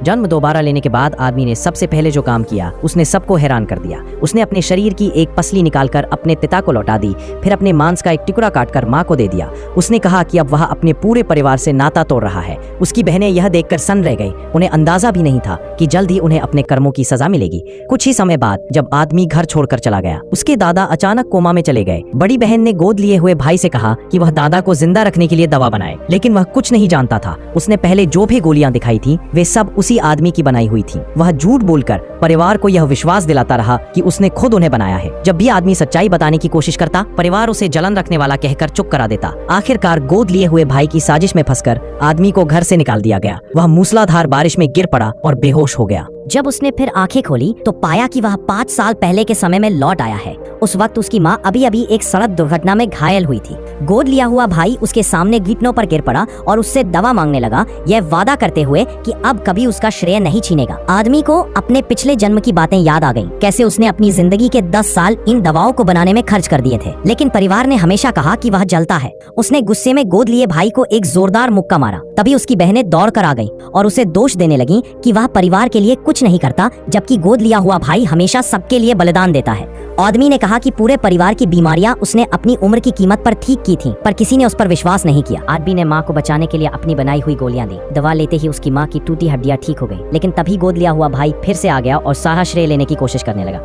जन्म दोबारा लेने के बाद आदमी ने सबसे पहले जो काम किया उसने सबको हैरान कर दिया। उसने अपने शरीर की एक पसली निकालकर अपने पिता को लौटा दी, फिर अपने मांस का एक टुकड़ा काटकर माँ को दे दिया। उसने कहा कि अब वह अपने पूरे परिवार से नाता तोड़ रहा है। उसकी बहनें यह देखकर सन्न रह गई। उन्हें अंदाजा भी नहीं था कि जल्द ही उन्हें अपने कर्मों की सजा मिलेगी। कुछ ही समय बाद जब आदमी घर छोड़कर चला गया, उसके दादा अचानक कोमा में चले गए। बड़ी बहन ने गोद लिए हुए भाई से कहा कि वह दादा को जिंदा रखने के लिए दवा बनाए, लेकिन वह कुछ नहीं जानता था। उसने पहले जो भी गोलियां दिखाई थी वे सब उसी आदमी की बनाई हुई थी। वह झूठ बोलकर परिवार को यह विश्वास दिलाता रहा कि उसने खुद उन्हें बनाया है। जब भी आदमी सच्चाई बताने की कोशिश करता, परिवार उसे जलन रखने वाला कहकर चुप करा देता। आखिरकार गोद लिए हुए भाई की साजिश में फंसकर आदमी को घर से निकाल दिया गया। वह मूसलाधार बारिश में गिर पड़ा और बेहोश हो गया। जब उसने फिर आंखें खोली तो पाया कि वह 5 साल पहले के समय में लौट आया है। उस वक्त उसकी माँ अभी अभी एक सड़क दुर्घटना में घायल हुई थी। गोद लिया हुआ भाई उसके सामने घुटनों पर गिर पड़ा और उससे दवा मांगने लगा, यह वादा करते हुए कि अब कभी उसका श्रेय नहीं छीनेगा। आदमी को अपने पिछले जन्म की बातें याद आ गईं, कैसे उसने अपनी जिंदगी के 10 साल इन दवाओं को बनाने में खर्च कर दिए थे, लेकिन परिवार ने हमेशा कहा कि वह जलता है। उसने गुस्से में गोद लिए भाई को एक जोरदार मुक्का मारा। तभी उसकी बहनें दौड़ कर आ गईं और उसे दोष देने लगीं कि वह परिवार के लिए कुछ नहीं करता, जबकि गोद लिया हुआ भाई हमेशा सबके लिए बलिदान देता है। आदमी ने कहा कि पूरे परिवार की बीमारियां उसने अपनी उम्र की कीमत पर ठीक की थीं, पर किसी ने उस पर विश्वास नहीं किया। आदमी ने मां को बचाने के लिए अपनी बनाई हुई गोलियां दी। दवा लेते ही उसकी मां की टूटी हड्डियां ठीक हो गई, लेकिन तभी गोद लिया हुआ भाई फिर से आ गया और सारा श्रेय लेने की कोशिश करने लगा।